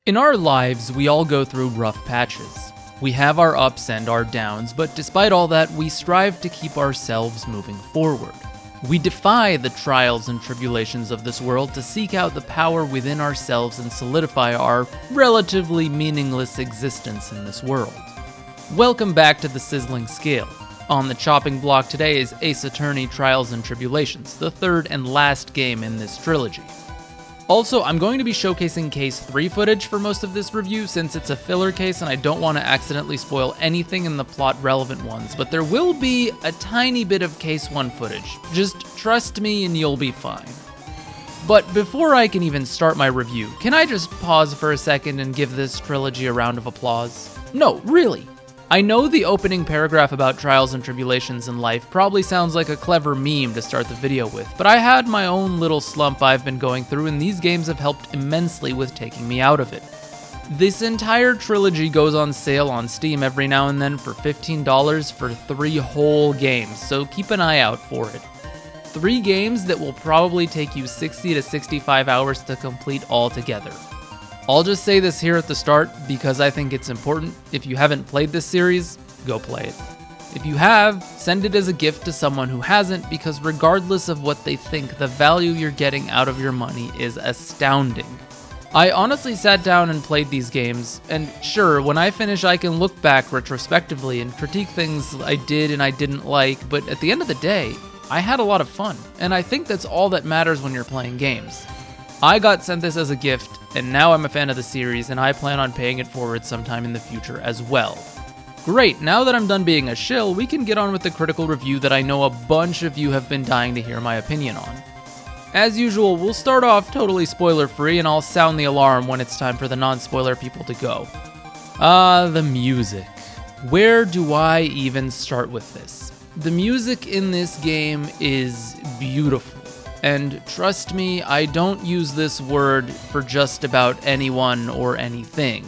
In our lives, we all go through rough patches. We have our ups and our downs, but despite all that, we strive to keep ourselves moving forward. We defy the trials and tribulations of this world to seek out the power within ourselves and solidify our relatively meaningless existence in this world. Welcome back to the Sizzling Scale. On the chopping block today is Ace Attorney Trials and Tribulations, the third and last game in this trilogy. Also, I'm going to be showcasing Case 3 footage for most of this review since it's a filler case and I don't want to accidentally spoil anything in the plot relevant ones, but there will be a tiny bit of Case 1 footage. Just trust me and you'll be fine. But before I can even start my review, can I just pause for a second and give this trilogy a round of applause? No, really. I know the opening paragraph about trials and tribulations in life probably sounds like a clever meme to start the video with, but I had my own little slump I've been going through and these games have helped immensely with taking me out of it. This entire trilogy goes on sale on Steam every now and then for $15 for 3 whole games, so keep an eye out for it. 3 games that will probably take you 60 to 65 hours to complete altogether. I'll just say this here at the start because I think it's important. If you haven't played this series, go play it. If you have, send it as a gift to someone who hasn't because regardless of what they think, the value you're getting out of your money is astounding. I honestly sat down and played these games, and sure, when I finish I can look back retrospectively and critique things I did and I didn't like, but at the end of the day, I had a lot of fun, and I think that's all that matters when you're playing games. I got sent this as a gift, and now I'm a fan of the series, and I plan on paying it forward sometime in the future as well. Great, now that I'm done being a shill, we can get on with the critical review that I know a bunch of you have been dying to hear my opinion on. As usual, we'll start off totally spoiler-free, and I'll sound the alarm when it's time for the non-spoiler people to go. The music. Where do I even start with this? The music in this game is beautiful. And trust me, I don't use this word for just about anyone or anything.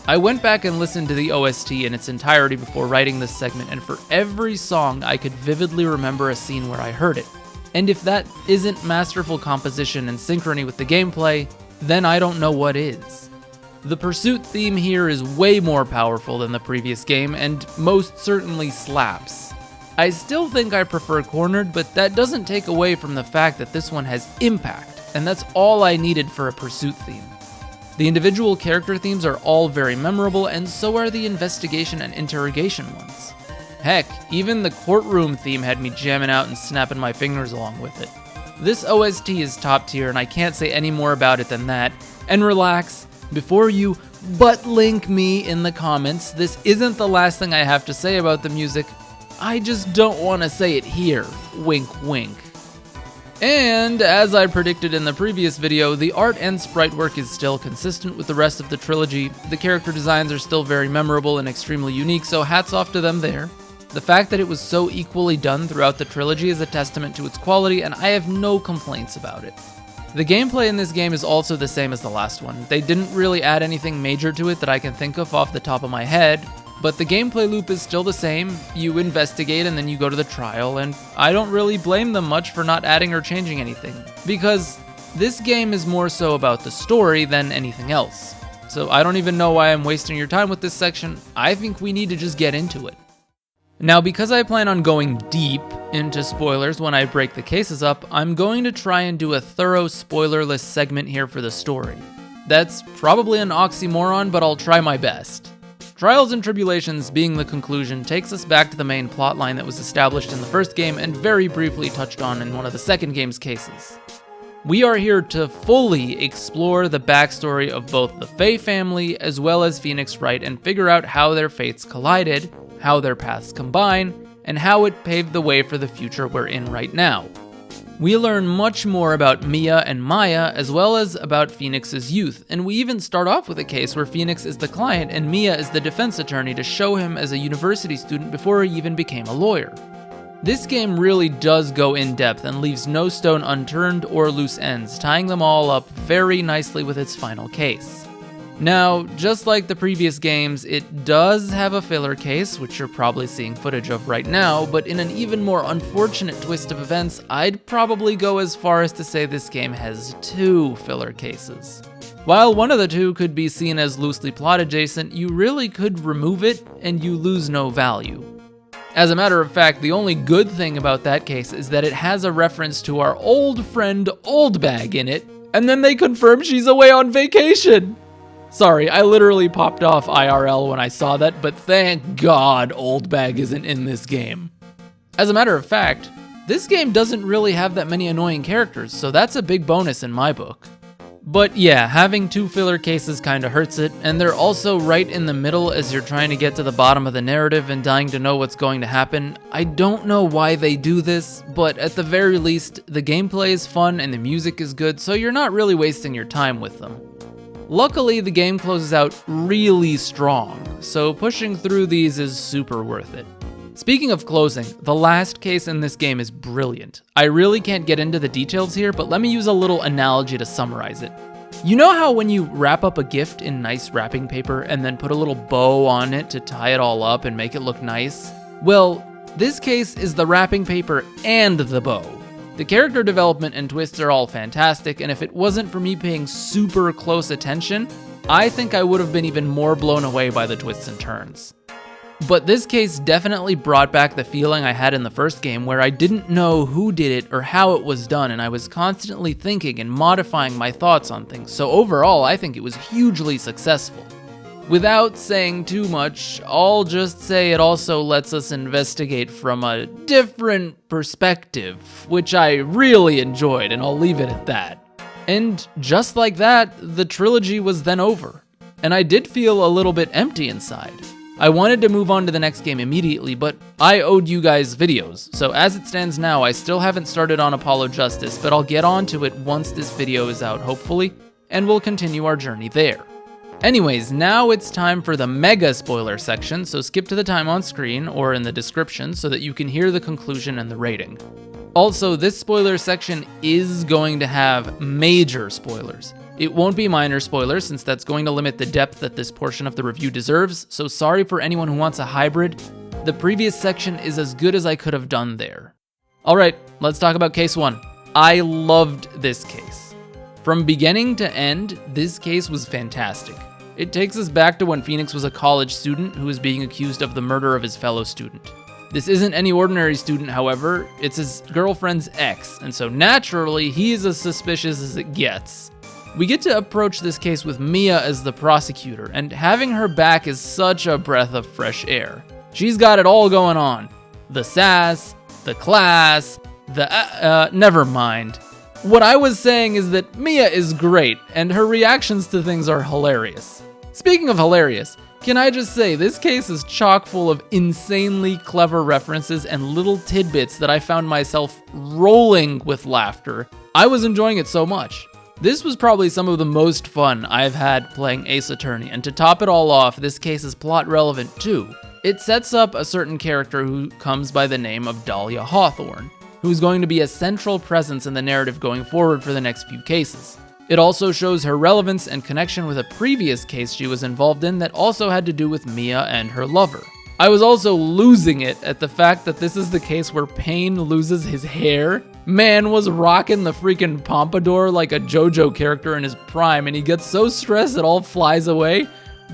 I went back and listened to the OST in its entirety before writing this segment, and for every song I could vividly remember a scene where I heard it. And if that isn't masterful composition and synchrony with the gameplay, then I don't know what is. The pursuit theme here is way more powerful than the previous game, and most certainly slaps. I still think I prefer Cornered, but that doesn't take away from the fact that this one has impact, and that's all I needed for a pursuit theme. The individual character themes are all very memorable, and so are the investigation and interrogation ones. Heck, even the courtroom theme had me jamming out and snapping my fingers along with it. This OST is top tier, and I can't say any more about it than that. And relax, before you butt-link me in the comments, this isn't the last thing I have to say about the music. I just don't want to say it here. Wink, wink. And as I predicted in the previous video, the art and sprite work is still consistent with the rest of the trilogy. The character designs are still very memorable and extremely unique, so hats off to them there. The fact that it was so equally done throughout the trilogy is a testament to its quality, and I have no complaints about it. The gameplay in this game is also the same as the last one. They didn't really add anything major to it that I can think of off the top of my head, but the gameplay loop is still the same. You investigate and then you go to the trial, and I don't really blame them much for not adding or changing anything, because this game is more so about the story than anything else. So I don't even know why I'm wasting your time with this section. I think we need to just get into it. Now, because I plan on going deep into spoilers when I break the cases up, I'm going to try and do a thorough spoilerless segment here for the story. That's probably an oxymoron, but I'll try my best. Trials and Tribulations, being the conclusion, takes us back to the main plotline that was established in the first game and very briefly touched on in one of the second game's cases. We are here to fully explore the backstory of both the Faye family as well as Phoenix Wright and figure out how their fates collided, how their paths combine, and how it paved the way for the future we're in right now. We learn much more about Mia and Maya, as well as about Phoenix's youth, and we even start off with a case where Phoenix is the client and Mia is the defense attorney to show him as a university student before he even became a lawyer. This game really does go in depth and leaves no stone unturned or loose ends, tying them all up very nicely with its final case. Now, just like the previous games, it does have a filler case, which you're probably seeing footage of right now, but in an even more unfortunate twist of events, I'd probably go as far as to say this game has 2 filler cases. While one of the two could be seen as loosely plot adjacent, you really could remove it and you lose no value. As a matter of fact, the only good thing about that case is that it has a reference to our old friend Oldbag in it, and then they confirm she's away on vacation. Sorry, I literally popped off IRL when I saw that, but thank God Oldbag isn't in this game. As a matter of fact, this game doesn't really have that many annoying characters, so that's a big bonus in my book. But yeah, having two filler cases kinda hurts it, and they're also right in the middle as you're trying to get to the bottom of the narrative and dying to know what's going to happen. I don't know why they do this, but at the very least, the gameplay is fun and the music is good, so you're not really wasting your time with them. Luckily, the game closes out really strong, so pushing through these is super worth it. Speaking of closing, the last case in this game is brilliant. I really can't get into the details here, but let me use a little analogy to summarize it. You know how when you wrap up a gift in nice wrapping paper and then put a little bow on it to tie it all up and make it look nice? Well, this case is the wrapping paper and the bow. The character development and twists are all fantastic, and if it wasn't for me paying super close attention, I think I would have been even more blown away by the twists and turns. But this case definitely brought back the feeling I had in the first game where I didn't know who did it or how it was done, and I was constantly thinking and modifying my thoughts on things, so overall I think it was hugely successful. Without saying too much, I'll just say it also lets us investigate from a different perspective, which I really enjoyed, and I'll leave it at that. And just like that, the trilogy was then over, and I did feel a little bit empty inside. I wanted to move on to the next game immediately, but I owed you guys videos, so as it stands now, I still haven't started on Apollo Justice, but I'll get onto it once this video is out, hopefully, and we'll continue our journey there. Anyways, now it's time for the mega spoiler section, so skip to the time on screen or in the description so that you can hear the conclusion and the rating. Also, this spoiler section is going to have major spoilers. It won't be minor spoilers since that's going to limit the depth that this portion of the review deserves, so sorry for anyone who wants a hybrid. The previous section is as good as I could have done there. Alright, let's talk about case 1. I loved this case. From beginning to end, this case was fantastic. It takes us back to when Phoenix was a college student who was being accused of the murder of his fellow student. This isn't any ordinary student, however, it's his girlfriend's ex, and so naturally, he is as suspicious as it gets. We get to approach this case with Mia as the prosecutor, and having her back is such a breath of fresh air. She's got it all going on. The sass, the class, never mind. What I was saying is that Mia is great, and her reactions to things are hilarious. Speaking of hilarious, can I just say this case is chock full of insanely clever references and little tidbits that I found myself rolling with laughter. I was enjoying it so much. This was probably some of the most fun I've had playing Ace Attorney, and to top it all off, this case is plot relevant too. It sets up a certain character who comes by the name of Dahlia Hawthorne, who's going to be a central presence in the narrative going forward for the next few cases. It also shows her relevance and connection with a previous case she was involved in that also had to do with Mia and her lover. I was also losing it at the fact that this is the case where Payne loses his hair. Man was rocking the freaking pompadour like a JoJo character in his prime, and he gets so stressed it all flies away.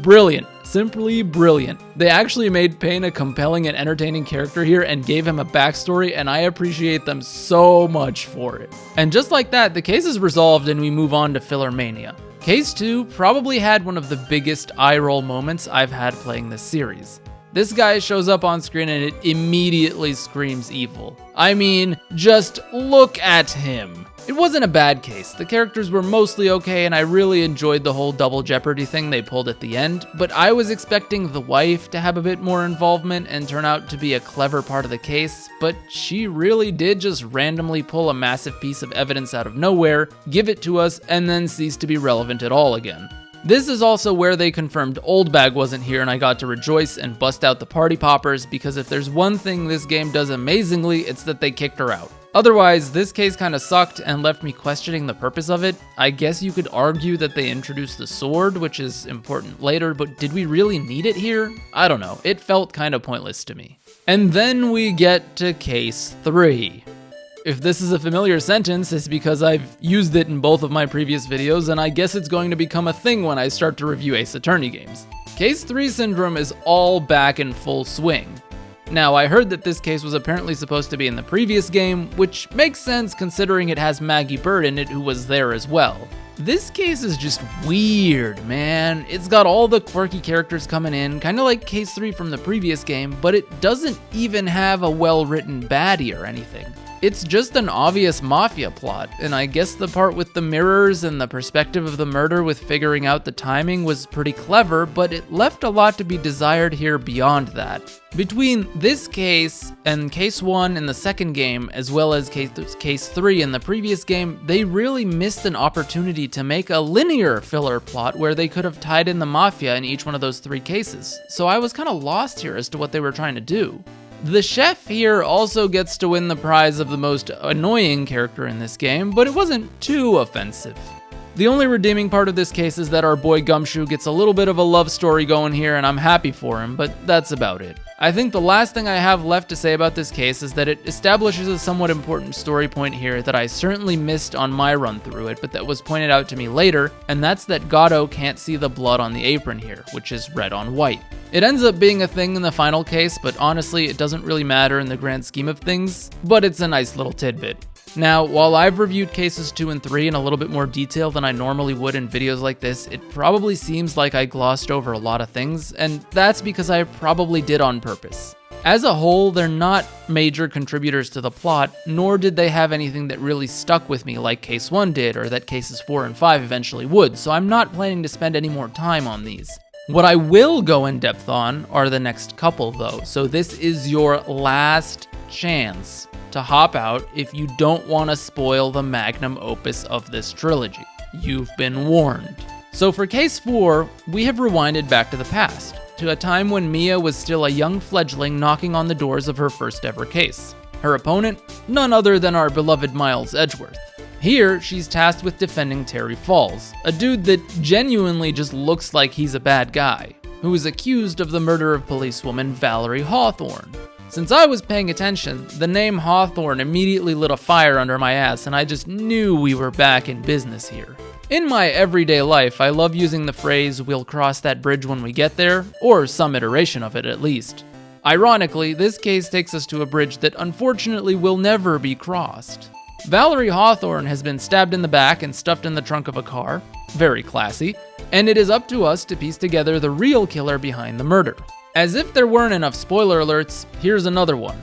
Brilliant. Simply brilliant. They actually made Payne a compelling and entertaining character here and gave him a backstory, and I appreciate them so much for it. And just like that, the case is resolved and we move on to Filler Mania. Case 2 probably had one of the biggest eye-roll moments I've had playing this series. This guy shows up on screen and it immediately screams evil. I mean, just look at him. It wasn't a bad case. The characters were mostly okay and I really enjoyed the whole double jeopardy thing they pulled at the end, but I was expecting the wife to have a bit more involvement and turn out to be a clever part of the case, but she really did just randomly pull a massive piece of evidence out of nowhere, give it to us, and then cease to be relevant at all again. This is also where they confirmed Oldbag wasn't here and I got to rejoice and bust out the party poppers, because if there's one thing this game does amazingly, it's that they kicked her out. Otherwise, this case kinda sucked and left me questioning the purpose of it. I guess you could argue that they introduced the sword, which is important later, but did we really need it here? I don't know, it felt kinda pointless to me. And then we get to case 3. If this is a familiar sentence, it's because I've used it in both of my previous videos, and I guess it's going to become a thing when I start to review Ace Attorney games. Case 3 syndrome is all back in full swing. Now, I heard that this case was apparently supposed to be in the previous game, which makes sense considering it has Maggie Bird in it, who was there as well. This case is just weird, man. It's got all the quirky characters coming in, kind of like Case 3 from the previous game, but it doesn't even have a well-written baddie or anything. It's just an obvious mafia plot, and I guess the part with the mirrors and the perspective of the murder with figuring out the timing was pretty clever, but it left a lot to be desired here beyond that. Between this case and Case 1 in the second game, as well as Case 3 in the previous game, they really missed an opportunity to make a linear filler plot where they could have tied in the mafia in each one of those 3 cases. So I was kind of lost here as to what they were trying to do. The chef here also gets to win the prize of the most annoying character in this game, but it wasn't too offensive. The only redeeming part of this case is that our boy Gumshoe gets a little bit of a love story going here, and I'm happy for him, but that's about it. I think the last thing I have left to say about this case is that it establishes a somewhat important story point here that I certainly missed on my run through it, but that was pointed out to me later, and that's that Godot can't see the blood on the apron here, which is red on white. It ends up being a thing in the final case, but honestly, it doesn't really matter in the grand scheme of things, but it's a nice little tidbit. Now, while I've reviewed cases 2 and 3 in a little bit more detail than I normally would in videos like this, it probably seems like I glossed over a lot of things, and that's because I probably did on purpose. As a whole, they're not major contributors to the plot, nor did they have anything that really stuck with me like Case 1 did, or that Cases 4 and 5 eventually would, so I'm not planning to spend any more time on these. What I will go in depth on are the next couple though, so this is your last chance to hop out if you don't want to spoil the magnum opus of this trilogy. You've been warned. So for Case 4, we have rewinded back to the past, to a time when Mia was still a young fledgling knocking on the doors of her first ever case. Her opponent? None other than our beloved Miles Edgeworth. Here, she's tasked with defending Terry Falls, a dude that genuinely just looks like he's a bad guy, who is accused of the murder of policewoman Valerie Hawthorne. Since I was paying attention, the name Hawthorne immediately lit a fire under my ass, and I just knew we were back in business here. In my everyday life, I love using the phrase, "we'll cross that bridge when we get there," or some iteration of it at least. Ironically, this case takes us to a bridge that unfortunately will never be crossed. Valerie Hawthorne has been stabbed in the back and stuffed in the trunk of a car, very classy, and it is up to us to piece together the real killer behind the murder. As if there weren't enough spoiler alerts, here's another one.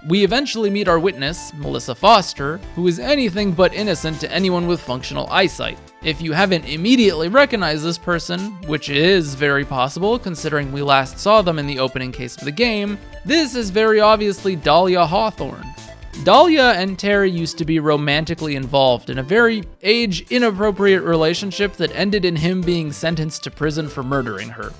We eventually meet our witness, Melissa Foster, who is anything but innocent to anyone with functional eyesight. If you haven't immediately recognized this person, which is very possible considering we last saw them in the opening case of the game, this is very obviously Dahlia Hawthorne. Dahlia and Terry used to be romantically involved in a very age-inappropriate relationship that ended in him being sentenced to prison for murdering her.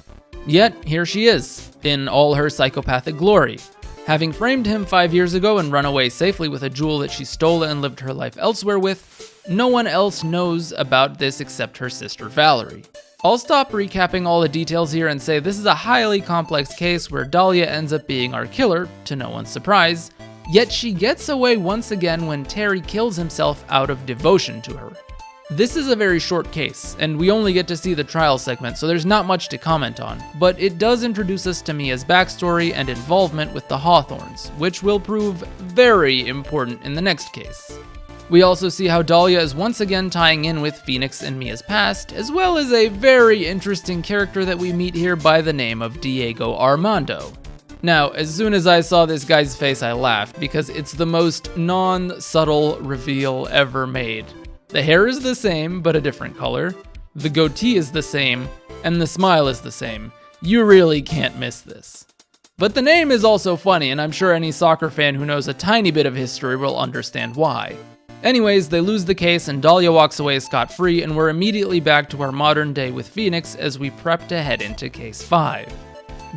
Yet, here she is, in all her psychopathic glory. Having framed him 5 years ago and run away safely with a jewel that she stole and lived her life elsewhere with, no one else knows about this except her sister Valerie. I'll stop recapping all the details here and say this is a highly complex case where Dahlia ends up being our killer, to no one's surprise, yet she gets away once again when Terry kills himself out of devotion to her. This is a very short case, and we only get to see the trial segment, so there's not much to comment on, but it does introduce us to Mia's backstory and involvement with the Hawthorns, which will prove very important in the next case. We also see how Dahlia is once again tying in with Phoenix and Mia's past, as well as a very interesting character that we meet here by the name of Diego Armando. Now, as soon as I saw this guy's face, I laughed, because it's the most non-subtle reveal ever made. The hair is the same, but a different color. The goatee is the same, and the smile is the same. You really can't miss this. But the name is also funny, and I'm sure any soccer fan who knows a tiny bit of history will understand why. Anyways, they lose the case, and Dahlia walks away scot-free, and we're immediately back to our modern day with Phoenix as we prep to head into Case 5.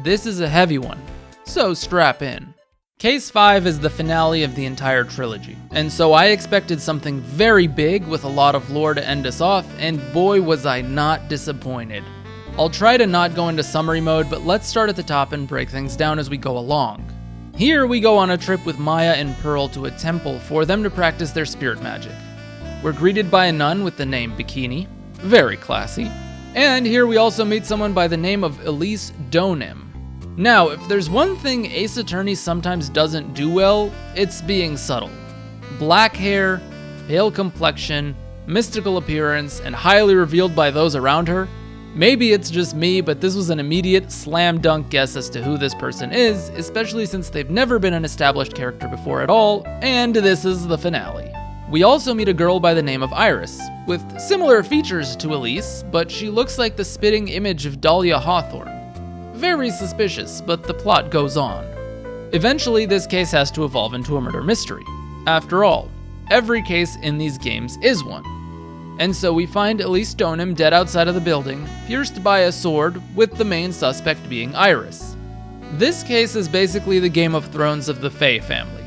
This is a heavy one, so strap in. Case 5 is the finale of the entire trilogy, and so I expected something very big with a lot of lore to end us off, and boy was I not disappointed. I'll try to not go into summary mode, but let's start at the top and break things down as we go along. Here we go on a trip with Maya and Pearl to a temple for them to practice their spirit magic. We're greeted by a nun with the name Bikini, very classy, and here we also meet someone by the name of Elise Donim. Now, if there's one thing Ace Attorney sometimes doesn't do well, it's being subtle. Black hair, pale complexion, mystical appearance, and highly revealed by those around her. Maybe it's just me, but this was an immediate slam dunk guess as to who this person is, especially since they've never been an established character before at all, and this is the finale. We also meet a girl by the name of Iris, with similar features to Elise, but she looks like the spitting image of Dahlia Hawthorne. Very suspicious, but the plot goes on. Eventually, this case has to evolve into a murder mystery. After all, every case in these games is one. And so we find Elise Donim dead outside of the building, pierced by a sword, with the main suspect being Iris. This case is basically the Game of Thrones of the Fae family.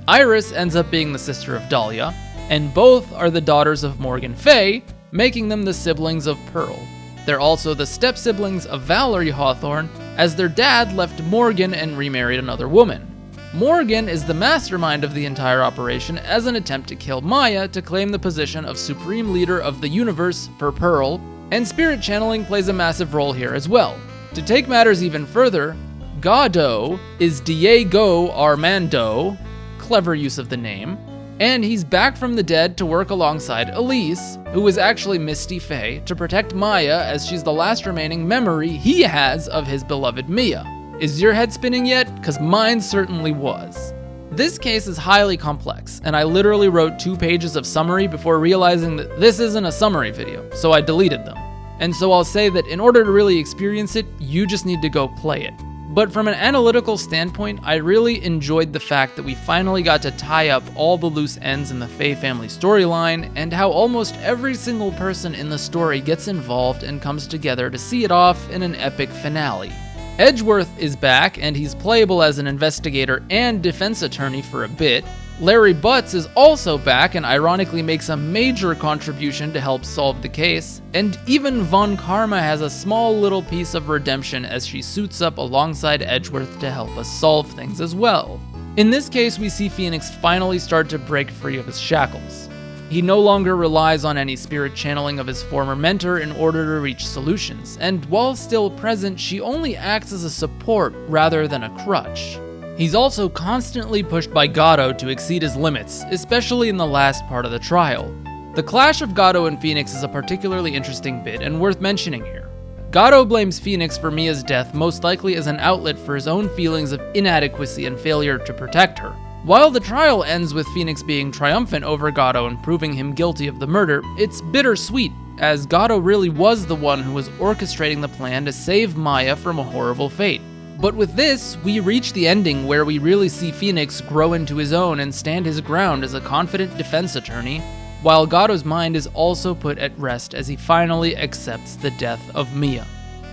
Iris ends up being the sister of Dahlia, and both are the daughters of Morgan Fae, making them the siblings of Pearl. They're also the step-siblings of Valerie Hawthorne, as their dad left Morgan and remarried another woman. Morgan is the mastermind of the entire operation as an attempt to kill Maya to claim the position of supreme leader of the universe for Pearl, and spirit channeling plays a massive role here as well. To take matters even further, Godot is Diego Armando, clever use of the name, and he's back from the dead to work alongside Elise, who is actually Misty Fae, to protect Maya as she's the last remaining memory he has of his beloved Mia. Is your head spinning yet? Because mine certainly was. This case is highly complex, and I literally wrote 2 pages of summary before realizing that this isn't a summary video, so I deleted them. And so I'll say that in order to really experience it, you just need to go play it. But from an analytical standpoint, I really enjoyed the fact that we finally got to tie up all the loose ends in the Fae family storyline, and how almost every single person in the story gets involved and comes together to see it off in an epic finale. Edgeworth is back, and he's playable as an investigator and defense attorney for a bit. Larry Butts is also back and ironically makes a major contribution to help solve the case, and even Von Karma has a small little piece of redemption as she suits up alongside Edgeworth to help us solve things as well. In this case, we see Phoenix finally start to break free of his shackles. He no longer relies on any spirit channeling of his former mentor in order to reach solutions, and while still present, she only acts as a support rather than a crutch. He's also constantly pushed by Godot to exceed his limits, especially in the last part of the trial. The clash of Godot and Phoenix is a particularly interesting bit and worth mentioning here. Godot blames Phoenix for Mia's death most likely as an outlet for his own feelings of inadequacy and failure to protect her. While the trial ends with Phoenix being triumphant over Godot and proving him guilty of the murder, it's bittersweet, as Godot really was the one who was orchestrating the plan to save Maya from a horrible fate. But with this, we reach the ending where we really see Phoenix grow into his own and stand his ground as a confident defense attorney, while Godot's mind is also put at rest as he finally accepts the death of Mia.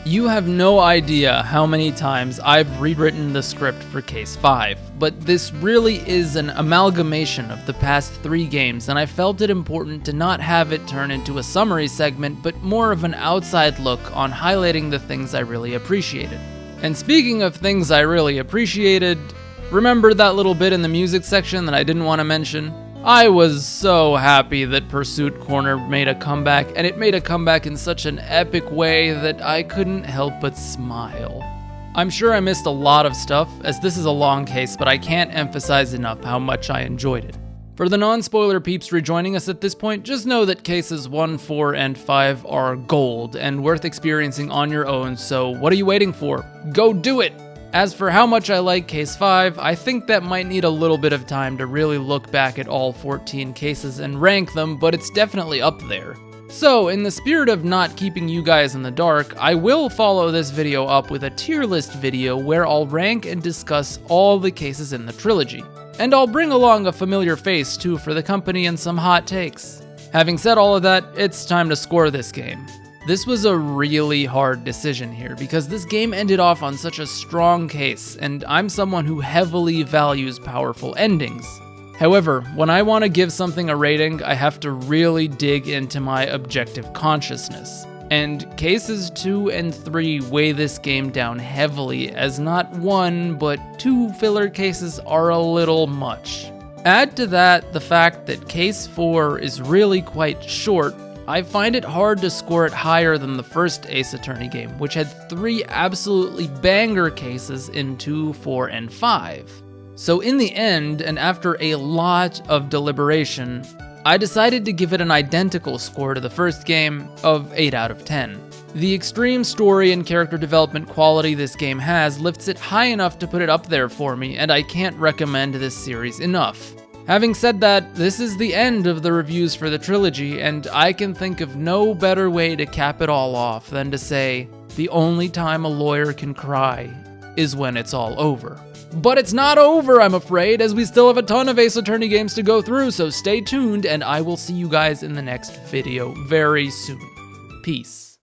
You have no idea how many times I've rewritten the script for Case 5, but this really is an amalgamation of the past 3 games, and I felt it important to not have it turn into a summary segment, but more of an outside look on highlighting the things I really appreciated. And speaking of things I really appreciated, remember that little bit in the music section that I didn't want to mention? I was so happy that Pursuit Corner made a comeback, and it made a comeback in such an epic way that I couldn't help but smile. I'm sure I missed a lot of stuff, as this is a long case, but I can't emphasize enough how much I enjoyed it. For the non-spoiler peeps rejoining us at this point, just know that cases 1, 4, and 5 are gold and worth experiencing on your own, so what are you waiting for? Go do it! As for how much I like Case 5, I think that might need a little bit of time to really look back at all 14 cases and rank them, but it's definitely up there. So, in the spirit of not keeping you guys in the dark, I will follow this video up with a tier list video where I'll rank and discuss all the cases in the trilogy. And I'll bring along a familiar face too for the company and some hot takes. Having said all of that, it's time to score this game. This was a really hard decision here because this game ended off on such a strong case, and I'm someone who heavily values powerful endings. However, when I want to give something a rating, I have to really dig into my objective consciousness. And cases 2 and 3 weigh this game down heavily, as not one, but 2 filler cases are a little much. Add to that the fact that case 4 is really quite short. I find it hard to score it higher than the first Ace Attorney game, which had 3 absolutely banger cases in 2, 4, and 5. So in the end, and after a lot of deliberation, I decided to give it an identical score to the first game of 8 out of 10. The extreme story and character development quality this game has lifts it high enough to put it up there for me, and I can't recommend this series enough. Having said that, this is the end of the reviews for the trilogy, and I can think of no better way to cap it all off than to say, the only time a lawyer can cry is when it's all over. But it's not over, I'm afraid, as we still have a ton of Ace Attorney games to go through, so stay tuned, and I will see you guys in the next video very soon. Peace.